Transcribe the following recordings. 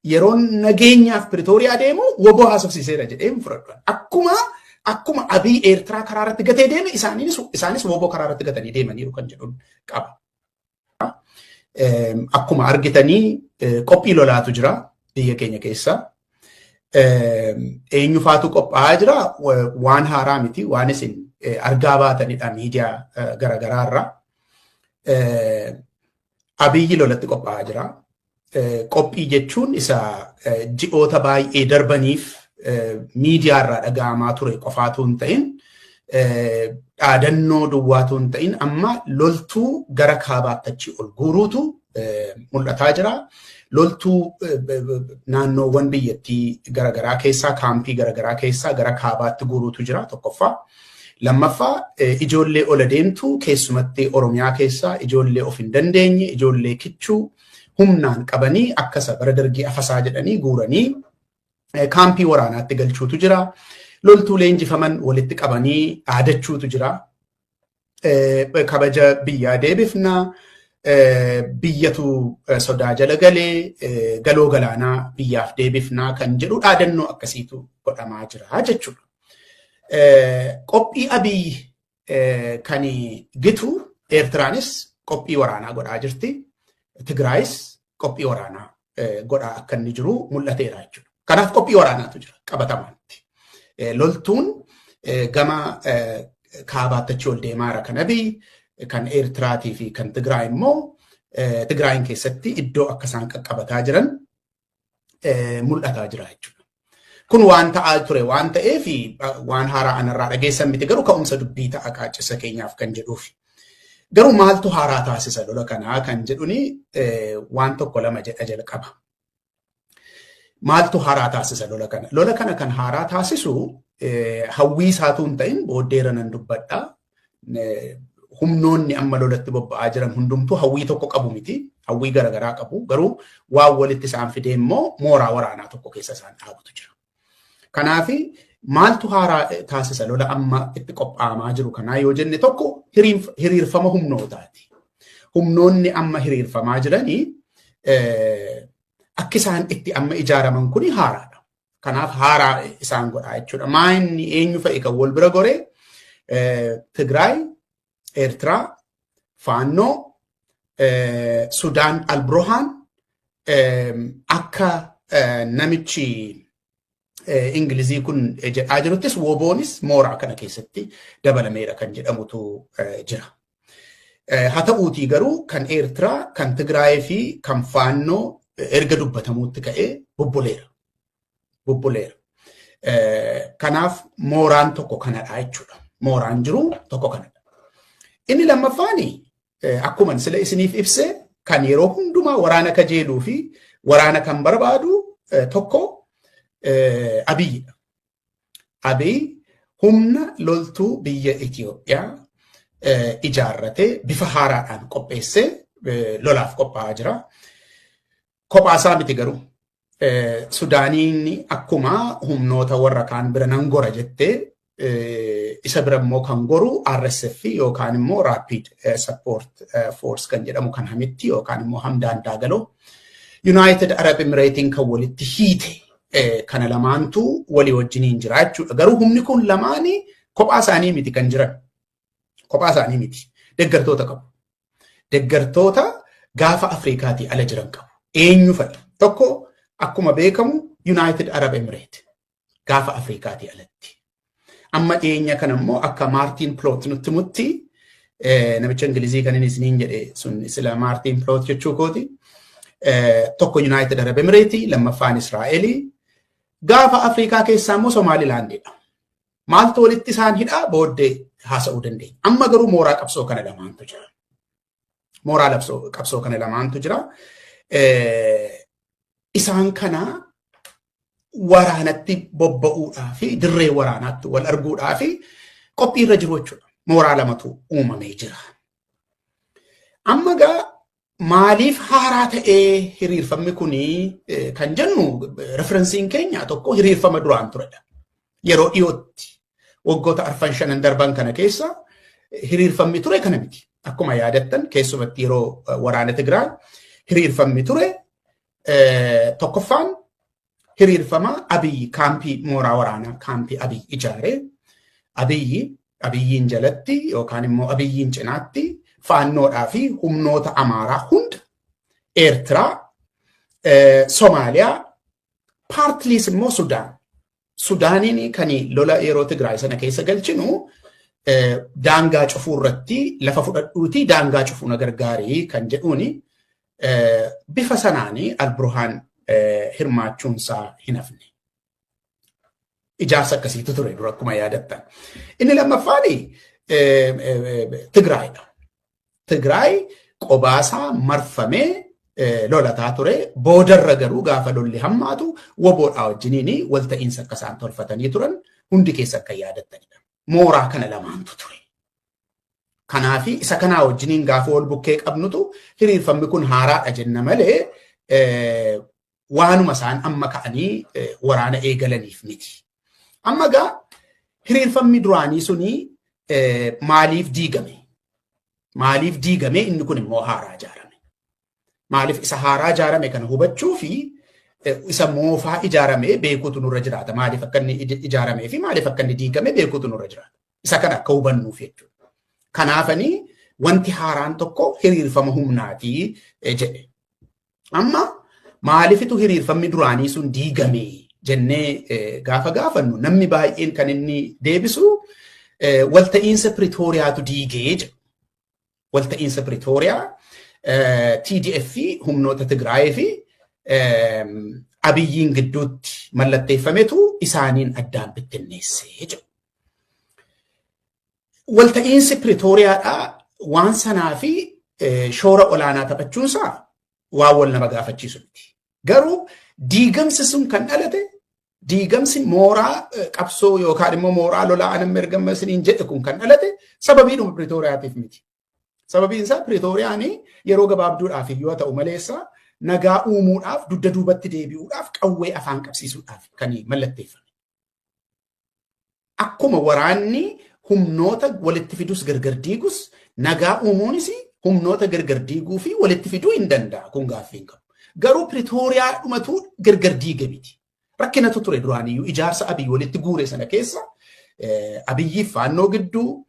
yeroon nageenyaaf Pretooriyaa deemu woboo haasofsiiseera jedheen fudhadhan. Akkuma Abiy Eertiraa karaa irratti gatee deeme isaanis woboo karaa irratti gatanii deemaniiru kan jedhuun qaba. Akkuma argitanii qophii lolaatu jira biyya keenya keessa. Eenyufaatu qophaa'aa jira waan haaraa miti waan isin argaa baatanidha miidiyaa garagaraarraa. Abiyyi lolatti qophaa'aa jira. Qophii jechuun isa ji'oota baay'ee darbaniif miidiyaarraa dhaga'amaa ture qofaatu hin ta'in dhaadannoo duwwaatu hin ta'in amma loltuu gara kaabaatti achi ol guuruutu mul'ataa jira. Loltuu naannoowwan biyyattii garagaraa keessaa kaampii garagaraa keessaa gara kaabaatti guuruutu jira tokkoffaa. Lammaffaa ijoollee ol adeemtu keessumatti Oromiyaa keessaa ijoollee of hin dandeenye ijoollee kichuu humnaan qabanii akkasa bara dargii afasaa jedhanii guuranii kaampii waraanaatti galchuutu jira. Loltuu leenjifaman walitti qabanii dhaadachuutu jira. Kabaja biyyaa deebifna. Biyyatu sodaa jala galee galoo galaanaa biyyaaf deebifnaa kan jedhu dhaadannoo akkasiitu godhamaa jira jechuudha. Qophii Abiy kan gitu Eertiraanis qophii waraanaa godhaa jirti. Tigraayis qophii waraanaa godhaa akka inni jiru mul'ateera jechuudha. Kanaaf qophii waraanaatu jira qabatamaatti. Loltuun gama kaabaatti achi ol deemaara kan Abiy kan Eertiraatii fi kan Tigraay immoo Tigraayin keessatti iddoo akka isaan qaqqabataa jiran mul'ataa jira jechuudha. Kun waan ta'aa ture waan ta'eef waan haaraa anarraa dhageessan miti garuu ka'umsa dubbii ta'a qaacisa keenyaaf kan jedhuufi. Garuu maaltu haaraa taasisa lola kanaa kan jedhuni waan tokko lama jedha jalqaba. Maaltu haaraa taasisa lola kana? Lola kana kan haaraa taasisu hawwii isaatu hin ta'in booddeera nan dubbadha. Humnoonni amma lolatti bobba'aa jiran hundumtuu hawwii tokko qabu miti. Hawwii garagaraa qabu. Garuu waan walitti isaan fidee immoo mooraa waraanaa tokko keessa isaan dhaabutu jira. Kanaaf maaltu haaraa taasisa lola amma itti qophaa'amaa jiru kanaa yoo jenne tokko hiriirfama humnootaati. Humnoonni amma hiriirfamaa jiranii akka isaan itti amma ijaaraman kuni haaraadha. Kanaaf haaraa isaan godhaa jechuudha. Maayinni eenyu fa'i kan wal bira goree Tigraay, Eertiraa, Faannoo, Sudaan Albrohaan akka namichi Ingilizii kun jedhaa jiruttis woboonis mooraa kana keessatti dabalameera kan jedhamutu jira. Haa ta'uutii garuu kan Eertiraa, kan Tigraay fi kan Faannoo erga dubbatamuutti ka'ee bubbuleera. Kanaaf mooraan tokko kanadha jechuudha. Mooraan jiru tokko kanadha. Inni lammaffaani akkuma sila isiniif ibse kan yeroo hundumaa waraana kajeeluu fi waraana kan barbaadu tokko Abiyyidha. Abiy humna loltuu biyya Itoophiyaa ijaarratee bifa haaraadhaan qopheessee lolaaf qophaa'aa jira. Kophaasaa miti garuu Sudaaniin akkuma humnoota warra kaan bira nan gora jettee isa bira immoo kan goru RSF yookaan immoo Rapid Support Force kan jedhamu kan Hamitti yookaan immoo Hamdaan Daagaloo United Arab Emirates kan walitti hiite kana lamaantu walii wajjiniin jira jechuudha. Garuu humni kun lamaanii kophaa isaanii miti kan jiran. Kophaa isaanii miti. Deeggartoota qabu. Deeggartoota gaafa Afrikaatii ala jiran qabu. Eenyu fa'i? Tokko akkuma beekamu United Arab Emirates gaafa Afrikaatii alatti. Amma dhiyeenya kana immoo akka Maartiin Ploot nutti mutti namicha Ingilizii kan inni isiniin jedhe sun sila Maartiin Ploot jechuu kooti. Tokko United Arab Emirates lammaffaan Israa'elii. Gaafa Afrikaa keessaa immoo Somaalilaandidha. Maaltu walitti isaan hidhaa booddee haasa'uu dandeenya. Amma garuu mooraa qabsoo kana lamaantu jira. Mooraa qabsoo kana lamaantu jira. Isaan kana waraanatti bobba'uudhaa fi dirree waraanaatti wal arguudhaa fi qophii irra jiru jechuudha. Mooraa lamatu uumamee jira. Amma gaa maaliif haaraa ta'ee hiriirfamni kuni kan jennu referensiin keenya tokko hiriirfama duraan turedha. Yeroo dhiyootti waggoota 4-5 darban kana keessa hiriirfamni ture kana miti. Akkuma yaadattan keessumatti yeroo waraana Tigraay hiriirfamni ture tokkoffaan hiriirfama Abiyyi kaampii mooraa waraanaa kaampii Abiyyi ijaaree Abiyyiin jalatti yookaan immoo Abiyyiin cinaatti faannoodhaa fi humnoota Amaaraa hunda Eertiraa, Somaaliyaa, paartiliis immoo Sudaaniin kan lola yeroo Tigraay sana keessa galchinu daangaa cufuu irratti lafa fudhadhuutii daangaa cufuu na gargaarii kan jedhuuni bifa sanaanii Alburhaan hirmaachuunsaa hin hafne. Ijaarsa akkasiitu ture dura akkuma yaadattan. Inni lammaffaan Tigraayidha. Tigraay qobaasaa marfamee lolataa ture. Boodarra garuu gaafa lolli hammaatu woboodhaa wajjiniin walta'iinsa akka isaan tolfatanii turan hundi keessa akka yaadattanidha. Mooraa kana lamaantu ture. Kanaafi isa kanaa wajjiniin gaafa wal bukkee qabnutu hiriirfamni kun haaraadha jenna malee waanuma isaan amma ka'anii waraana eegalaniif miti. Amma gaa hiriirfamni duraanii suni maaliif diigame? Maaliif diigame inni kun immoo haaraa ijaarame? Maaliif isa haaraa ijaarame kana hubachuu fi isa moofaa ijaarame beekuutu nurra jiraata. Maaliif akka inni ijaaramee fi maaliif akka inni diigame beekuutu nurra jiraata. Isa kana akka hubannuuf jechuudha. Kanaafanii wanti haaraan tokko hiriirfama humnaatii jedhe. Amma maaliifitu hiriirfamni duraanii sun diigame jennee gaafa gaafannu namni baay'een kan inni deebisu walta'iinsa Pretooriyaatu diigee jedhu. Walta'iinsa Pretooriyaa TDF fi humnoota Tigraay fi Abiyyiin gidduutti mallatteeffametu isaaniin addaan bittinneessee jedhu. Walta'iinsi Pretooriyaadhaa waan sanaa fi shoora olaanaa taphachuunsaa waan wal nama gaafachiisu miti. Garuu diigamsi sun kan dhalate diigamsi mooraa qabsoo yookaan immoo mooraa lolaa anam ergama isiniin jedhe kun kan dhalate sababiidhuma Pretooriyaatiif miti. Sababiin isaa Pretooriyaan yeroo gabaabduudhaaf yoo ta'u maleessa nagaa uumuudhaaf dugda duubatti deebi'uudhaaf qawwee afaan qabsiisuudhaaf kan mallatteeffame. Akkuma waraanni humnoota walitti fidus gargar diigus nagaa uumuunis humnoota gargar diiguu fi walitti fiduu hin danda'a kun gaaffii hin qabu. Garuu Pretooriyaa dhumatu gargar diige miti. Rakkinatu ture duraaniyyuu ijaarsa Abiyyi walitti guure sana keessa Abiyyiif faannoo gidduu,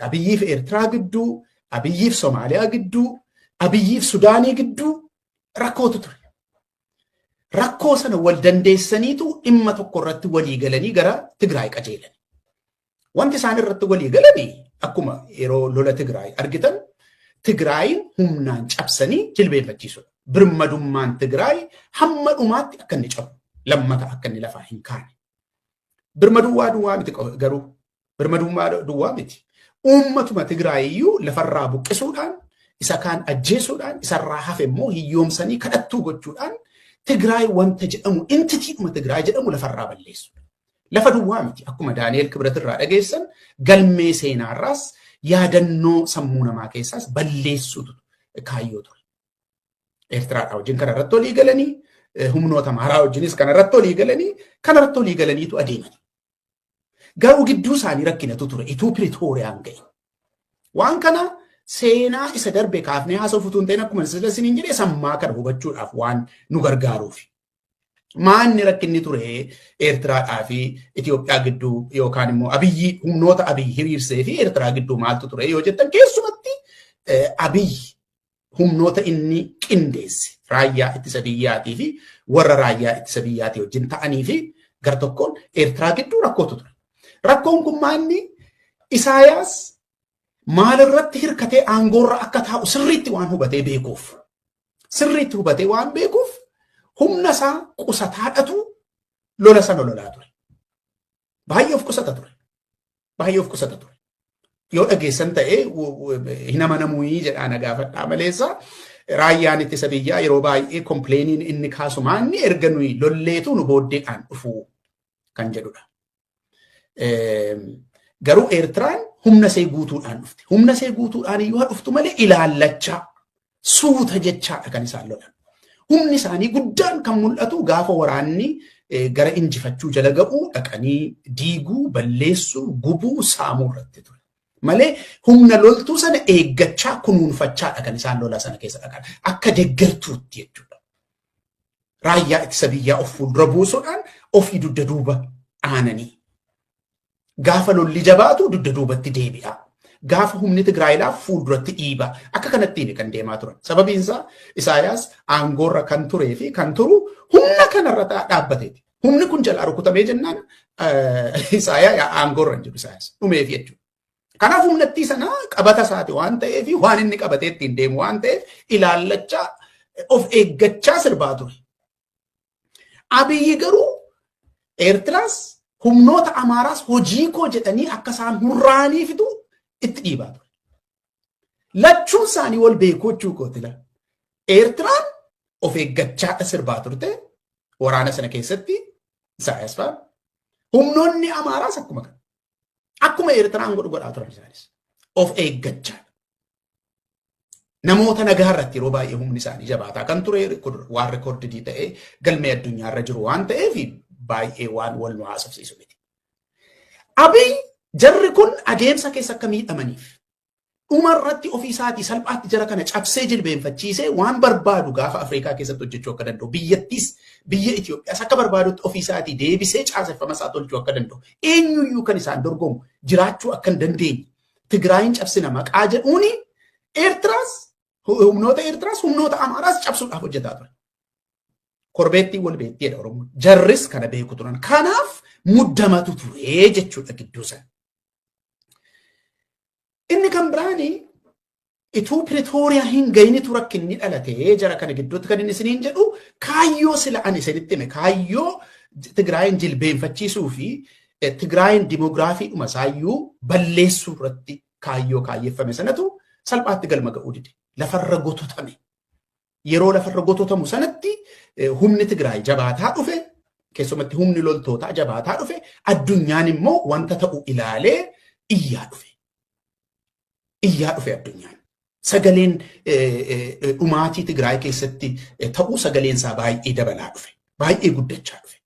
Abiyyiif Eertiraa gidduu, Abiyyiif Somaaliyaa gidduu, Abiyyiif Sudaanii gidduu rakkootu ture. Rakkoo sana wal dandeessaniitu dhimma tokko irratti walii galanii gara Tigraay qajeelani. Wanti isaan irratti walii galanii akkuma yeroo lola Tigraay argitan Tigraayin humnaan cabsanii jilbeenfachiisudha. Birmadummaan Tigraay hamma dhumaatti akka inni cabu lammata akka inni lafaa hin kaane. Birmadummaa duwwaa miti garuu birmadummaa duwwaa miti. Uummatuma Tigraayiyyuu lafarraa buqqisuudhaan isa kaan ajjeesuudhaan isarraa hafe immoo hiyyoomsanii kadhattuu gochuudhaan Tigraay wanta jedhamu intitiidhuma Tigraay jedhamu lafarraa balleessudha. Lafa duwwaa miti akkuma Daani'el Kibrat irraa dhageessan galmee seenaarraas yaadannoo sammuu namaa keessaas balleessuutu kaayyoo ture. Eertiraadhaa wajjin kana irratti olii galanii humnoota Amaaraa wajjinis kana irratti olii galaniitu adeemani. Garuu gidduu isaanii rakkinatu ture ituu Pretooriyaan ga'e. Waan kana seenaa isa darbe kaafnee haasa'uuf utuu hin ta'in akkuma isiniin jedhee sammaa kana hubachuudhaaf waan nu gargaaruufi. Maanni rakkinni ture Eertiraadhaa fi Itoophiyaa gidduu yookaan immoo Abiyyi humnoota Abiyyi hiriirsee fi Eertiraa gidduu maaltu ture yoo jettan keessumatti Abiyyi humnoota inni qindeesse raayyaa ittisa biyyaatii fi warra raayyaa ittisa biyyaatii wajjin ta'anii fi gar tokkoon Eertiraa gidduu rakkootu ture. Rakkoon kun maanni Isaayaas maalirratti hirkatee aangoorra akka taa'u sirriitti waan hubatee beekuuf humna isaa qusataadhatu lola sana lolaa ture. Baay'ee of qusata ture. Yoo dhageessan ta'ee hin amanamuu jedhaa na gaafadhaa maleessa raayyaan ittisa biyyaa yeroo baay'ee kompleeniin inni kaasu maanni erga nuyi lolleetu nu booddeedhaan dhufuu kan jedhudha. Garuu Eertiraan humna see guutuudhaan dhufte. Humna see guutuudhaan iyyuu dhuftu malee ilaallachaa suuta jechaadha kan isaan lolan. Humni isaanii guddaan kan mul'atu gaafa waraanni gara injifachuu jala ga'uu dhaqanii diiguu, balleessuu, gubuu, saamuu irratti ture. Malee humna loltuu sana eeggachaa kunuunfachaadha kan isaan lola sana keessa dhaqan. Akka deeggartuutti jechuudha. raayyaa ittisa biyyaa of fuuldura buusuudhaan ofii dugda duuba aananii. Gaafa lolli jabaatu dugda duubatti deebi'a. Gaafa humni Tigraayilaaf fuulduratti dhiiba. Akka kanattiin kan deemaa turan. Sababiin isaa Isaayaas aangoorra kan turee fi kan turu humna kanarra dhaabbateeti. Humni kun jalaa rukutamee jennaan Isaayaa aangoorra hin jiru Isaayaas dhumeef jechuudha. Kanaaf humnattii sana qabata isaati waan ta'eef waan inni qabatee ittiin deemu waan ta'eef ilaallachaa of eeggachaa sirbaa ture. Abiyyi garuu Eertiraas humnoota Amaaraas hojii koo jedhanii akka isaan hurraanii fidu itti dhiibaa ture. Lachuun isaanii wal beekuu jechuu kootila. Eertiraan of eeggachaa sirbaa turte waraana sana keessatti Isaayaas fa'a. Humnoonni Amaaraas akkuma kana. Akkuma Eertiraan godhaa turan isaanis. Of eeggachaa. Namoota nagaa irratti yeroo baay'ee humni isaanii jabaataa kan ture waan rekoordidii ta'ee galmee addunyaarra jiru waan ta'eef baay'ee waan wal nu haasofsiisu miti. Abiy jarri kun adeemsa keessa akka miidhamaniif dhumarratti ofiisaatii salphaatti jara kana cabsee jilbeenfachiisee waan barbaadu gaafa Afrikaa keessatti hojjechuu akka danda'u biyyattis biyya Itoophiyaas akka barbaadutti ofiisaatii deebisee caaseffama isaa tolchuu akka danda'u eenyuyyuu kan isaan dorgomu jiraachuu akka hin dandeenye Tigraayin cabsina maqaa jedhuuni Eertiraas humnoota Eertiraas humnoota Amaaraas cabsuudhaaf hojjetaa ture. Korbeettii wal beettiidha Oromoon. Jarris kana beeku turan. Kanaaf muddamatu ture jechuudha gidduu sana. Inni kan biraani ituu Pretooriyaa hin gayinitu rakkinni dhalatee jara kana gidduutti kan inni isiniin jedhu kaayyoo sila ani isinitti hime kaayyoo Tigraayin jilbeenfachiisuu fi Tigraayin dimoogiraafii dhuma isaayyuu balleessuu irratti kaayyoo kaayyeeffame sanatu salphaatti galma ga'uu dide. Lafarra gototame. Yeroo lafarra gototamu sanatti humni Tigraay jabaataa dhufe keessumatti humni loltootaa jabaataa dhufe addunyaan immoo wanta ta'u ilaalee iyyaa dhufe. Iyyaa dhufe addunyaan. Sagaleen dhumaatii Tigraay keessatti ta'uu sagaleen isaa baay'ee dabalaa dhufe. Baay'ee guddachaa dhufe.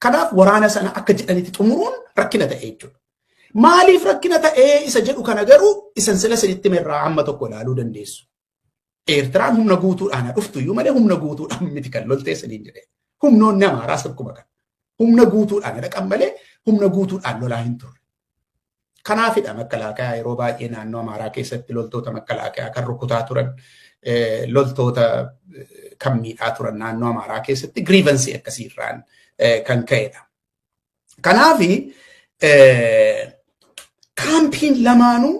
Kanaaf waraana sana akka jedhanitti xumuruun rakkina ta'ee jechuudha. Maaliif rakkina ta'ee isa jedhu kana garuu isan sila sinitti mirraa amma tokko ilaaluu dandeessu. Eertiraan humna guutuudhaan dhuftu iyyuu malee humna guutuudhaan miti kan loltee saniin jedhee. Humnoonni Amaaraas akkuma kana. Humna guutuudhaan dhaqan malee humna guutuudhaan lolaa hin turre. Kanaafidha makalaakaa yeroo baay'ee naannoo Amaaraa keessatti loltoota makalaakaa kan rukutaa turan loltoota kan miidhaa turan naannoo Amaaraa keessatti grievensii akkasiirraan kan ka'edha. Kanaafi kaampiin lamaanuu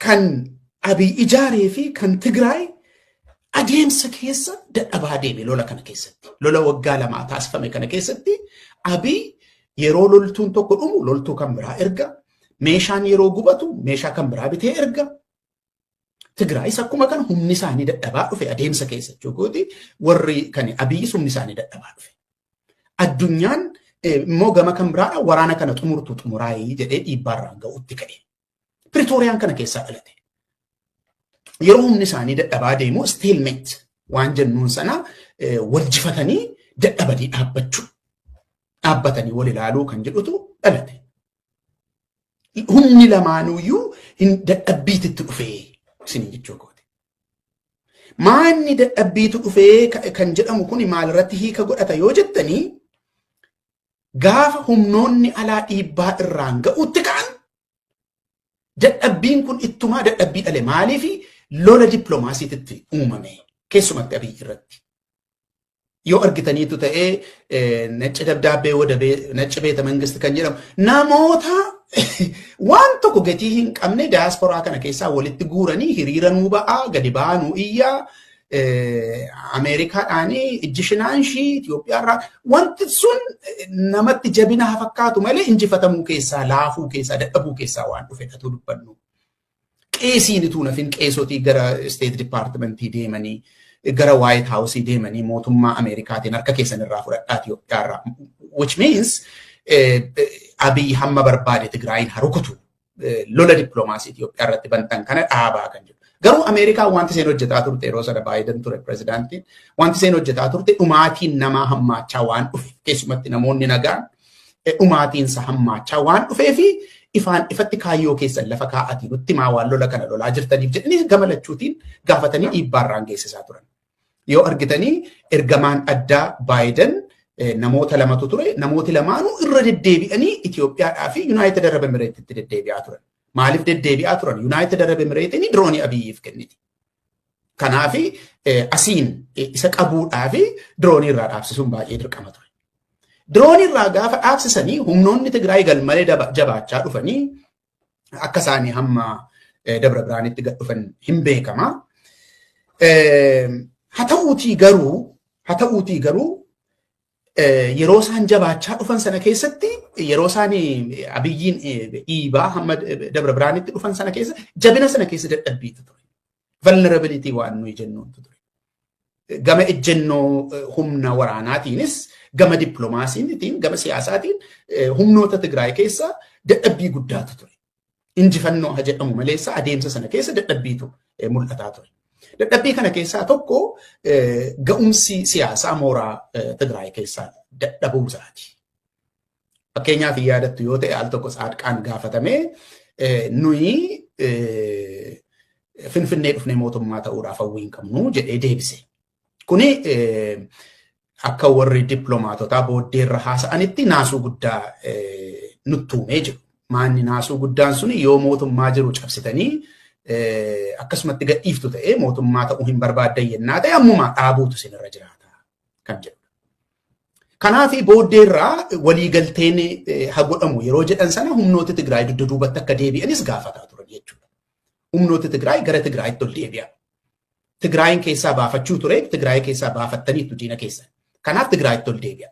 kan Abiy ijaaree fi kan Tigraay adeemsa keessa dadhabaa deeme lola kana keessatti. Lola waggaa lamaa taasifame kana keessatti Abiy yeroo loltuun tokko dhumu loltuu kan biraa erga. Meeshaan yeroo gubatu meeshaa kan biraa bitee erga. Tigraayis akkuma kana humni isaanii dadhabaa dhufe adeemsa keessa jechuudha. Warri kan Abiyyis humni isaanii dadhabaa dhufe. Addunyaan immoo gama kan biraa waraana kana xumurtu xumuraayii jedhee dhiibbaarraan ga'utti ka'e. Pretooriyaan kana keessaa dhalate. Yeroo humni isaanii dadhabaa deemu stalemate waan jennuun sana waljifatanii dadhabanii dhaabbachuu. Dhaabbatanii wal ilaaluu kan jedhutu dhalate. Humni lamaanuyyuu hin dadhabbiititti dhufee isin jechuudha. Maanni dadhabbiitu dhufee kan jedhamu kun maalirratti hiika godhata yoo jettanii gaafa humnoonni alaa dhiibbaa irraan ga'utti ka'an dadhabbiin kun ittumaa dadhabbii dhale maaliifi lola dippiloomaasiitti uumame keessumatti Abiy irratti. Yoo argitaniitu ta'ee nacci dabdaabbee wadabee nacci beeta mangisti kan jedhamu namoota waan tokko gatii hin qabne daasporaa kana keessaa walitti guuranii hiriira nuu ba'aa gadi ba'aa nuu iyyaa Ameerikaadhaanii ijji shinaanshii Itoophiyaarraa wanti sun namatti jabina haa fakkaatu malee injifatamuu keessaa laafuu keessaa dadhabuu keessaa waan dhufetu dubbannu. Qeesiin ituu nafin qeesotii gara State Departmentii deemanii gara White House deemanii mootummaa Ameerikaatiin harka keessan irraa fudhadhaa Itoophiyaarraa. Which means Abiy hamma barbaade Tigraayin harukutu lola dippiloomaasii Itoophiyaa irratti bantan kana dhaabaa kan jiru. Garuu Ameerikaan wanti isheen hojjetaa turte yeroo sana Baayiden ture pirezidaantiin wanti isheen hojjetaa turte dhumaatiin namaa hammaachaa waan dhufe keessumatti namoonni nagaan dhumaatiinsa hammaachaa waan dhufee fi ifaan ifatti kaayyoo keessan lafa kaa'atii nutti maa waan lola kana lolaa jirtaniif jedhanii gamalachuutiin gaafatanii dhiibbaarraan geessisaa turan. yoo argitanii ergamaan addaa Baayiden namoota lamatu ture namooti lamaanuu irra deddeebi'anii Itoophiyaadhaa fi United Arab Emirates itti deddeebi'aa turan. Maaliif deddeebi'aa turan? United Arab Emirates diroonii Abiyyiif kenniti. Kanaaf asiin isa qabuudhaa fi diroonii irraa dhaabsisuun baay'ee dirqama ture. Diroonii irraa gaafa dhaabsisanii humnoonni Tigraay galmalee jabaachaa dhufanii akka isaanii hamma Dabra Biraanitti gad dhufan hin beekama. Haa ta'uutii garuu yeroo isaan jabaachaa dhufan sana keessatti yeroo isaan Abiyyiin dhiibaa hamma Dabra Biraanitti dhufan sana keessa jabina sana keessa dadhabbiitu ture. Vulnerability waan nuyi jennuutu ture. Gama ejjennoo humna waraanaatiinis gama dippiloomaasiitiin gama siyaasaatiin humnoota Tigraay keessa dadhabbii guddaatu ture. Injifannoo haa jedhamu maleessa adeemsa sana keessa dadhabbiitu mul'ataa ture. Dadhabbii kana keessaa tokko ga'umsi siyaasaa mooraa Tigraay keessaa dadhabuusaati. Fakkeenyaaf yaadattu yoo ta'e al tokko Saadqaan gaafatamee nuyi Finfinnee dhufnee mootummaa ta'uudhaaf hawwiin qabnu jedhee deebise. Kuni akka warri dippiloomaatotaa booddeerra haasa'anitti naasuu guddaa nuttuumee jiru. Maanni naasuu guddaan suni yoo mootummaa jiru cabsitanii akkasumatti gadhiiftu ta'ee mootummaa ta'uu hin barbaaddan yennaa ta'e ammumaa dhaabuutu sinirra jiraata kan jedhu. Kanaaf booddeerraa waliigalteen haa godhamu yeroo jedhan sana humnoota Tigraay dugda duubatti akka deebi'anis gaafataa turan jechuudha. Humnoota Tigraay gara Tigraayitti ol deebi'a. Tigraayin keessaa baafachuu ture, Tigraay keessaa baafattaniitu diina keessa. Kanaaf Tigraayitti ol deebi'a.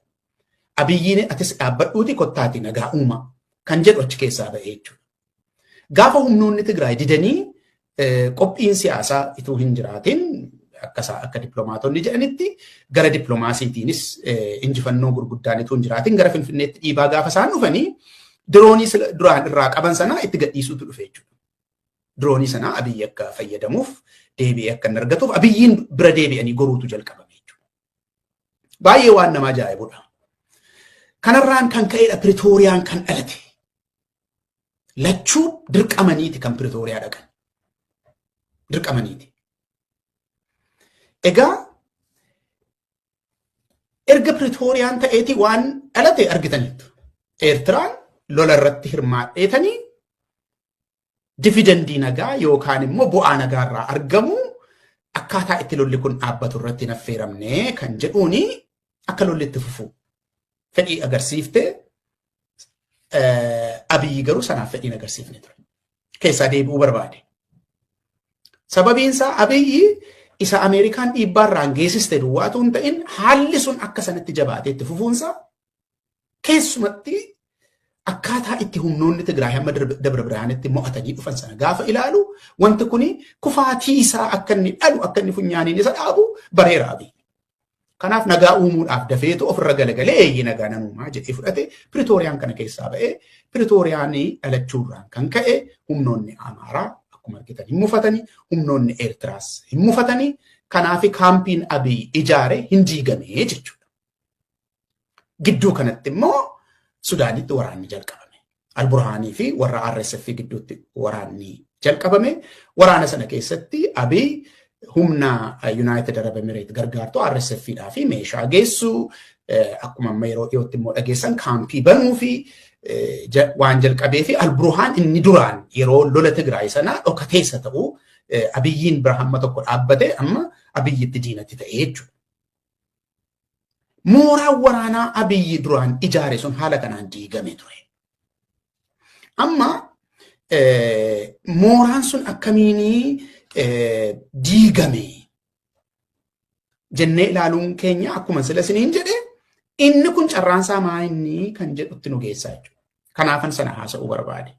Abiyyiin atis dhaabbadhuuti kottaati nagaa uumaa kan jedhu achi keessaa ba'e jechuudha. Gaafa humnoonni Tigraay didanii qophiin siyaasaa ituu hin jiraatin akka dippiloomaatonni jedhanitti gara dippiloomaasiitiinis injifannoo gurguddaan ituu hin jiraatin gara Finfinneetti dhiibaa gaafa isaan dhufanii diroonii duraan irraa qaban sana itti gadhiisuutu dhufe jechuudha. Diroonii sana Abiyyi akka fayyadamuuf deebi'ee akka hin argatuuf Abiyyiin bira deebi'anii goruutu jalqabame jechuudha. Baay'ee waan nama ajaa'ibudha. Kanarraan kan ka'edha Piriitooriyaan kan dhalate. Lachuu dirqamaniiti kan Piriitooriyaa dhaqan. Dirqamaniiti. Egaa erga Piriitooriyaan ta'eeti waan dhalate argitaniitu. Eertiraan lola irratti hirmaadheetanii dividendii nagaa yookaan immoo bu'aa nagaa irraa argamu akkaataa itti lolli kun dhaabbatu irratti naffeeramne kan jedhuuni akka lolli itti fufu fedhii agarsiifte Abiyyi garuu sanaaf fedhiin agarsiifne ture. Keessaa deebi'uu barbaade. Sababiinsaa Abiyyi isa Ameerikaan dhiibbaarraan geessiste duwwaatu hin ta'in haalli sun akka sanatti jabaatee itti fufuunsa keessumatti akkaataa itti humnoonni Tigraay hamma Dabra Biraanitti mo'atanii dhufan sana gaafa ilaalu wanti kuni kufaatii isaa akka inni dhalu akka inni funyaaniin isa dhaabu bareera Abiyyi. Kanaaf nagaa uumuudhaaf dafeetu ofirra galagalee eeyyee nagaa nan uumaa jedhee fudhate Piriitooriyaan kana keessaa ba'ee Piriitooriyaan dhalachuurraan kan ka'e humnoonni Amaaraa akkuma argitan hin mufatanii humnoonni Eertiraas hin mufatanii kanaaf kaampiin Abiyyi ijaare hin diigamee jechuudha. Gidduu kanatti immoo Sudaanitti waraanni jalqabame. Alburhaanii fi warra RSF gidduutti waraanni jalqabame. Waraana sana keessatti Abiyyi humna United Arab Emirates gargaartuu RSF'dhaa fi meeshaa geessu akkuma amma yeroo dhiyootti immoo dhageessan kaampii banuu fi waan jalqabee fi Alburhaan inni duraan yeroo lola Tigraay sanaa dhokateessa ta'uu Abiyyiin bira hamma tokko dhaabbate amma Abiyyitti diinatti ta'e jechuudha. Mooraan waraanaa Abiyyi duraan ijaare sun haala kanaan diigame ture. Amma mooraan sun akkamiinii diigame jennee ilaaluun keenya akkuma sila isiniin jedhe inni kun carraansaa maa inni kan jedhutti nu geessaa jechuudha. Kanaafan sana haasa'uu barbaade.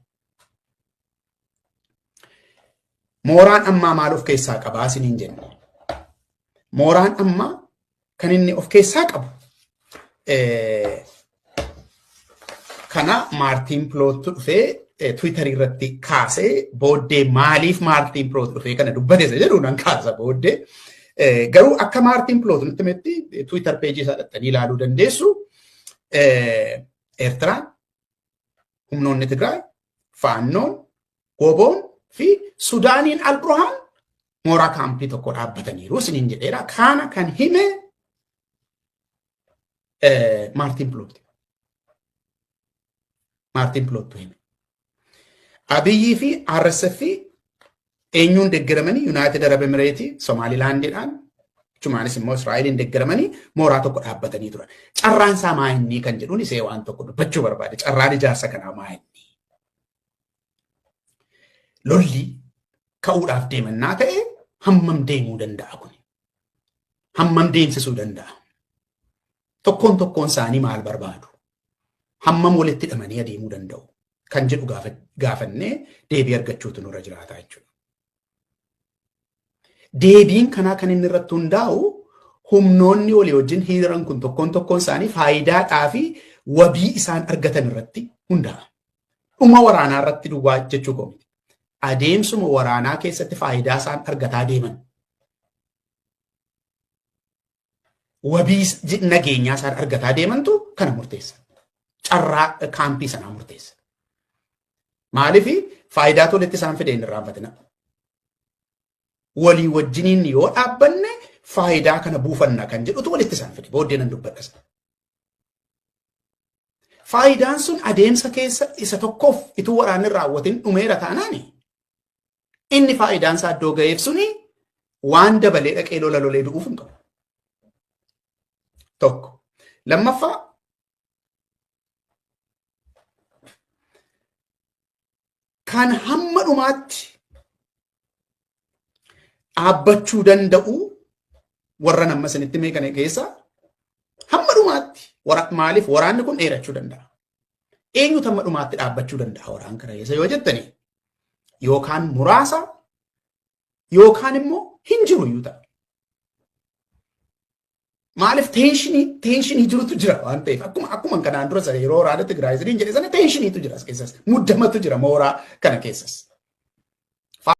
Mooraan ammaa maal of keessaa qabaa isiniin jenne? Mooraan ammaa kan inni of keessaa qabu kana Maartiin Piloottu dhufee Twitter irratti kaasee booddee maaliif Maartiin Piloot dhufee kana dubbate jedhu nan kaasa booddee garuu akka Maartiin Piloot nutti himetti Twitter peejii isaa dhattanii ilaaluu dandeessu. Eertiraan, humnoonni Tigraay, Faannoon, Woboon fi Sudaaniin Alburhaan mooraa kaampii tokko dhaabbataniiru isiniin jedheera. Kana kan hime Maartin Piloot. Maartin Piloot hime. Abiyyi fi RSF eenyuun deeggaramanii Yuunaayitid Arab Emireetii Somaalilaandiidhaan Chumaanis immoo Israa'eliin deeggaramanii mooraa tokko dhaabbatanii turan. Carraan isaa maa inni kan jedhuun isee waan tokko dubbachuu barbaade. Carraan ijaarsa kanaa maa inni? Lolli ka'uudhaaf deemannaa ta'e hammam deemuu danda'a kun? Hammam deemsisuu danda'a? Tokkoon isaanii maal barbaadu? Hammam walitti hidhamanii adeemuu danda'u? Kan jedhu gaafannee deebii argachuutu nurra jiraata jechuudha. Deebiin kanaa kan inni irratti hundaa'u humnoonni walii wajjin hiriiran kun tokkoon isaanii faayidaadhaa fi wabii isaan argatan irratti hundaa'a. Dhuma waraanaa irratti duwwaa jechuu koomiti. Adeemsuma waraanaa keessatti faayidaa isaan argataa deeman. Wabii nageenyaa isaan argataa deemantu kana murteessa. Carraa kaampii sanaa murteessa. Maaliif faayidaa toletti isaan fidee hin irraanfatina. Walii wajjiniin yoo dhaabbanne faayidaa kana buufanna kan jedhutu walitti isaan fide. Booddee nan dubbadhas. Faayidaan sun adeemsa keessa isa tokkoof ituu waraanni raawwatin dhumeera taanaani. Inni faayidaan isaa iddoo ga'eef suni waan dabalee dhaqee lolee du'uuf hin qabu. Tokko. Lammaffaa kan hamma dhumaatti dhaabbachuu danda'u warra nama sanitti mee kana keessa hamma dhumaatti maaliif waraanni kun dheerachuu danda'a. Eenyutu hamma dhumaatti dhaabbachuu danda'a waraan kana keessa yoo jettani yookaan muraasa yookaan immoo hin jiru iyyuu ta'a. Maaliif teenshinii jirutu jira waan ta'eef akkuma kanaan dura yeroo waraana Tigraay jedhe sana teenshiniitu jira as keessas muddamatu jira mooraa kana keessas.